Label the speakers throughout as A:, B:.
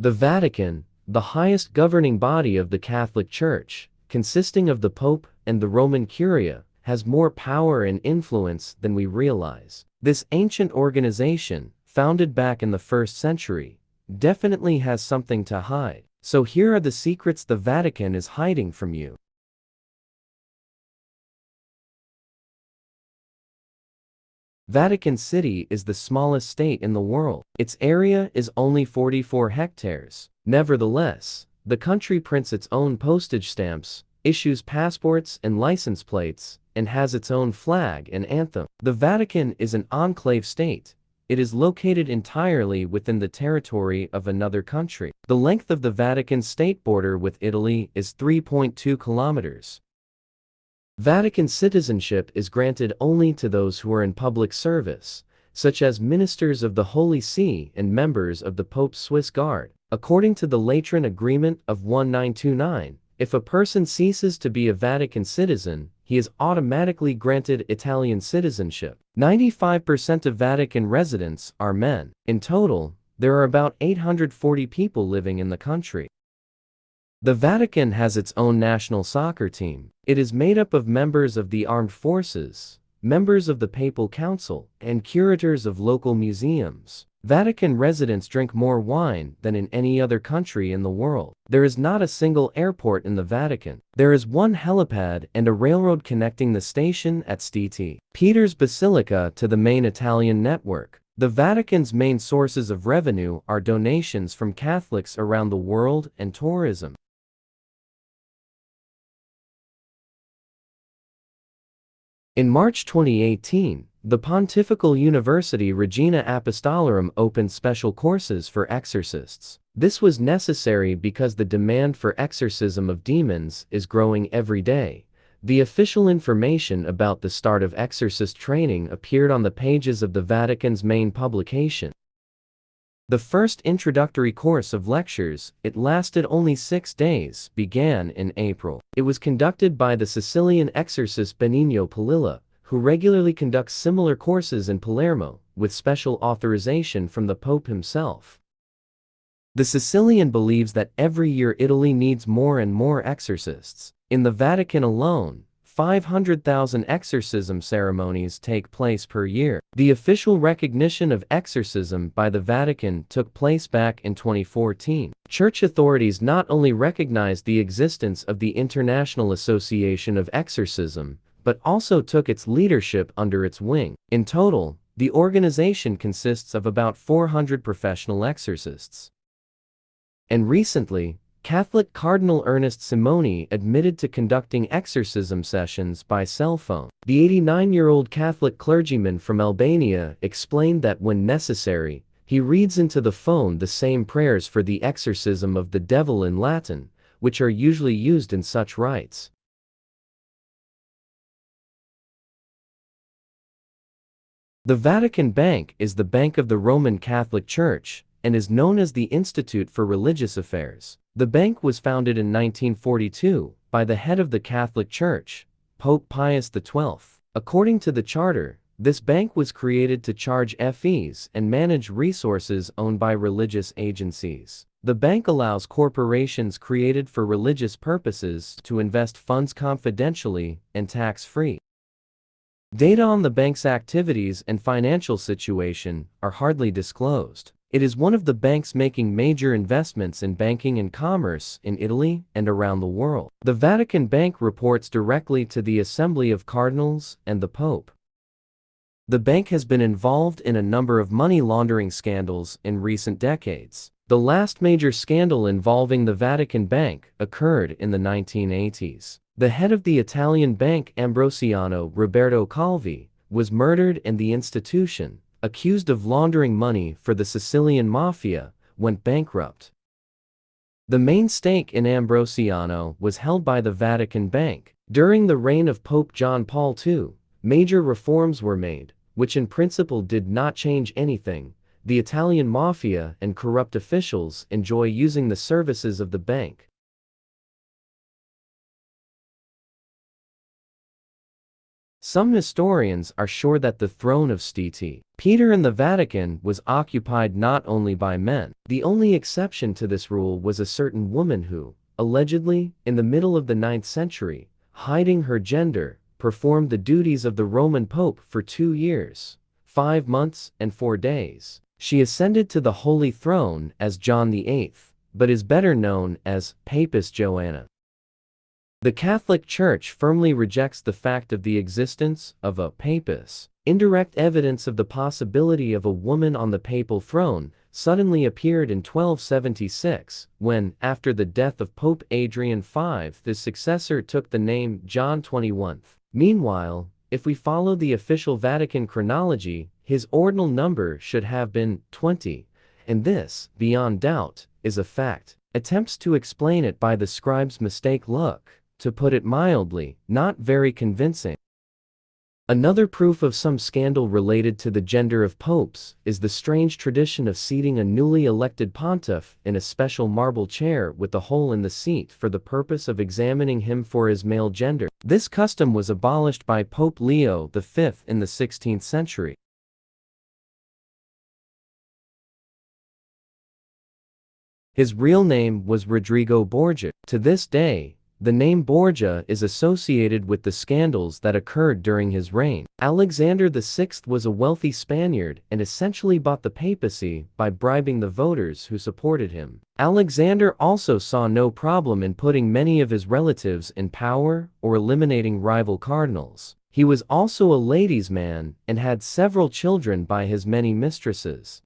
A: The Vatican, the highest governing body of the Catholic Church, consisting of the Pope and the Roman Curia, has more power and influence than we realize. This ancient organization, founded back in the 1st century, definitely has something to hide. So here are the secrets the Vatican is hiding from you. Vatican City is the smallest state in the world. Its area is only 44 hectares. Nevertheless, the country prints its own postage stamps, issues passports and license plates, and has its own flag and anthem. The Vatican is an enclave state. It is located entirely within the territory of another country. The length of the Vatican state border with Italy is 3.2 kilometers. Vatican citizenship is granted only to those who are in public service, such as ministers of the Holy See and members of the Pope's Swiss Guard. According to the Lateran Agreement of 1929, if a person ceases to be a Vatican citizen, he is automatically granted Italian citizenship. 95% of Vatican residents are men. In total, there are about 840 people living in the country. The Vatican has its own national soccer team. It is made up of members of the armed forces, members of the Papal Council, and curators of local museums. Vatican residents drink more wine than in any other country in the world. There is not a single airport in the Vatican. There is one helipad and a railroad connecting the station at St. Peter's Basilica to the main Italian network. The Vatican's main sources of revenue are donations from Catholics around the world and tourism. In March 2018, the Pontifical University Regina Apostolorum opened special courses for exorcists. This was necessary because the demand for exorcism of demons is growing every day. The official information about the start of exorcist training appeared on the pages of the Vatican's main publication. The first introductory course of lectures, it lasted only 6 days, began in April. It was conducted by the Sicilian exorcist Benigno Palilla, who regularly conducts similar courses in Palermo, with special authorization from the Pope himself. The Sicilian believes that every year Italy needs more and more exorcists. In the Vatican alone, 500,000 exorcism ceremonies take place per year. The official recognition of exorcism by the Vatican took place back in 2014. Church authorities not only recognized the existence of the International Association of Exorcism, but also took its leadership under its wing. In total, the organization consists of about 400 professional exorcists. And recently, Catholic Cardinal Ernest Simoni admitted to conducting exorcism sessions by cell phone. The 89-year-old Catholic clergyman from Albania explained that when necessary, he reads into the phone the same prayers for the exorcism of the devil in Latin, which are usually used in such rites. The Vatican Bank is the bank of the Roman Catholic Church and is known as the Institute for Religious Affairs. The bank was founded in 1942 by the head of the Catholic Church, Pope Pius XII. According to the charter, this bank was created to charge fees and manage resources owned by religious agencies. The bank allows corporations created for religious purposes to invest funds confidentially and tax-free. Data on the bank's activities and financial situation are hardly disclosed. It is one of the banks making major investments in banking and commerce in Italy and around the world. The Vatican Bank reports directly to the Assembly of Cardinals and the Pope. The bank has been involved in a number of money laundering scandals in recent decades. The last major scandal involving the Vatican Bank occurred in the 1980s. The head of the Italian bank Ambrosiano Roberto Calvi was murdered and the institution, accused of laundering money for the Sicilian mafia, went bankrupt. The main stake in Ambrosiano was held by the Vatican Bank. During the reign of Pope John Paul II, major reforms were made, which in principle did not change anything. The Italian mafia and corrupt officials enjoy using the services of the bank. Some historians are sure that the throne of St. Peter in the Vatican was occupied not only by men. The only exception to this rule was a certain woman who, allegedly, in the middle of the 9th century, hiding her gender, performed the duties of the Roman Pope for 2 years, 5 months and 4 days. She ascended to the Holy Throne as John VIII, but is better known as Papist Joanna. The Catholic Church firmly rejects the fact of the existence of a papist. Indirect evidence of the possibility of a woman on the papal throne suddenly appeared in 1276, when, after the death of Pope Adrian V, his successor took the name John XXI. Meanwhile, if we follow the official Vatican chronology, his ordinal number should have been 20, and this, beyond doubt, is a fact. Attempts to explain it by the scribe's mistake look, to put it mildly, not very convincing. Another proof of some scandal related to the gender of popes is the strange tradition of seating a newly elected pontiff in a special marble chair with a hole in the seat for the purpose of examining him for his male gender. This custom was abolished by Pope Leo V in the 16th century. His real name was Rodrigo Borgia. To this day, the name Borgia is associated with the scandals that occurred during his reign. Alexander VI was a wealthy Spaniard and essentially bought the papacy by bribing the voters who supported him. Alexander also saw no problem in putting many of his relatives in power or eliminating rival cardinals. He was also a ladies' man and had several children by his many mistresses.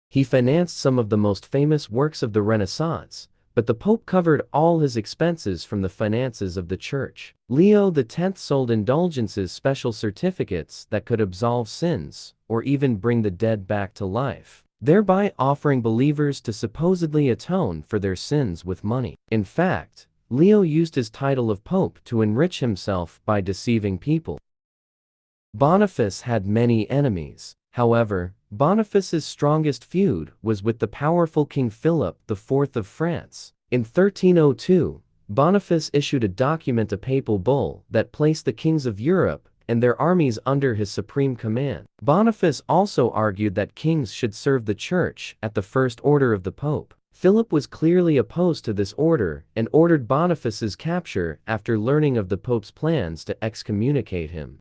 A: He financed some of the most famous works of the Renaissance, but the Pope covered all his expenses from the finances of the Church. Leo X sold indulgences, special certificates that could absolve sins, or even bring the dead back to life, thereby offering believers to supposedly atone for their sins with money. In fact, Leo used his title of Pope to enrich himself by deceiving people. Boniface had many enemies. However, Boniface's strongest feud was with the powerful King Philip IV of France. In 1302, Boniface issued a document, a papal bull, that placed the kings of Europe and their armies under his supreme command. Boniface also argued that kings should serve the Church at the first order of the Pope. Philip was clearly opposed to this order and ordered Boniface's capture after learning of the Pope's plans to excommunicate him.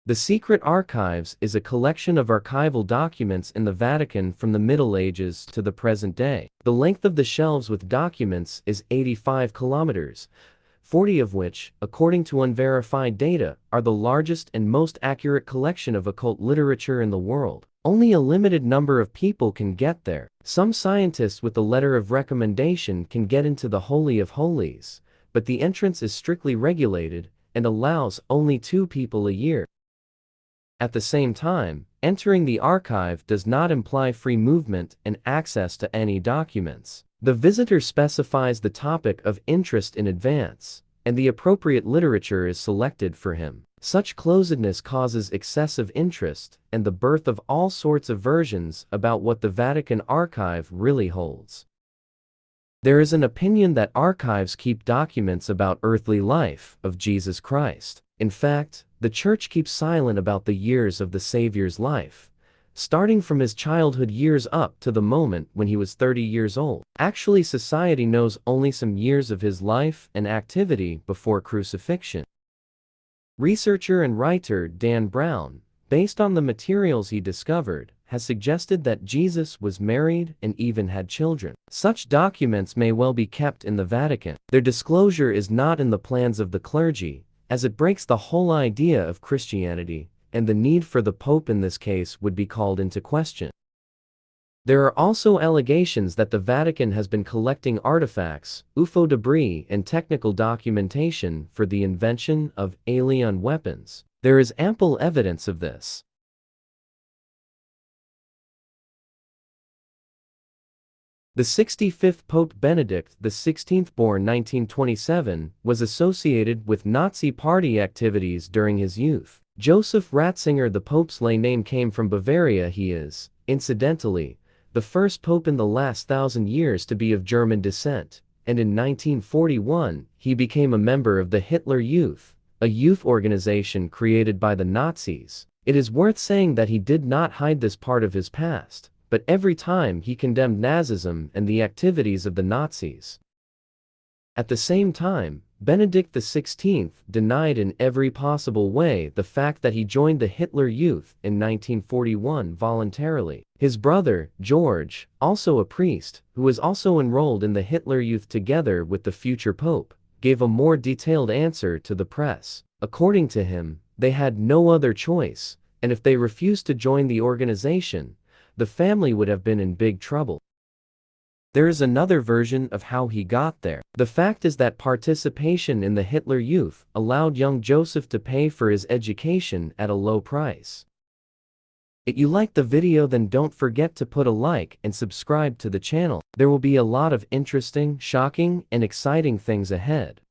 A: The Secret Archives is a collection of archival documents in the Vatican from the Middle Ages to the present day. The length of the shelves with documents is 85 kilometers, 40 of which, according to unverified data, are the largest and most accurate collection of occult literature in the world. Only a limited number of people can get there. Some scientists with a letter of recommendation can get into the Holy of Holies, but the entrance is strictly regulated and allows only 2 people a year. At the same time, entering the archive does not imply free movement and access to any documents. The visitor specifies the topic of interest in advance, and the appropriate literature is selected for him. Such closedness causes excessive interest and the birth of all sorts of versions about what the Vatican archive really holds. There is an opinion that archives keep documents about earthly life of Jesus Christ. In fact, the Church keeps silent about the years of the Savior's life, starting from his childhood years up to the moment when he was 30 years old. Actually, society knows only some years of his life and activity before crucifixion. Researcher and writer Dan Brown, based on the materials he discovered, has suggested that Jesus was married and even had children. Such documents may well be kept in the Vatican. Their disclosure is not in the plans of the clergy, as it breaks the whole idea of Christianity, and the need for the Pope in this case would be called into question. There are also allegations that the Vatican has been collecting artifacts, UFO debris, and technical documentation for the invention of alien weapons. There is ample evidence of this. The 65th Pope Benedict XVI, born 1927, was associated with Nazi Party activities during his youth. Joseph Ratzinger, the Pope's lay name, came from Bavaria. He is, incidentally, the first Pope in the last 1,000 years to be of German descent. and in 1941, he became a member of the Hitler Youth, a youth organization created by the Nazis. It is worth saying that he did not hide this part of his past, but every time he condemned Nazism and the activities of the Nazis. At the same time, Benedict XVI denied in every possible way the fact that he joined the Hitler Youth in 1941 voluntarily. His brother, George, also a priest, who was also enrolled in the Hitler Youth together with the future pope, gave a more detailed answer to the press. According to him, they had no other choice, and if they refused to join the organization, the family would have been in big trouble. There is another version of how he got there. The fact is that participation in the Hitler Youth allowed young Joseph to pay for his education at a low price. If you liked the video, then don't forget to put a like and subscribe to the channel. There will be a lot of interesting, shocking, and exciting things ahead.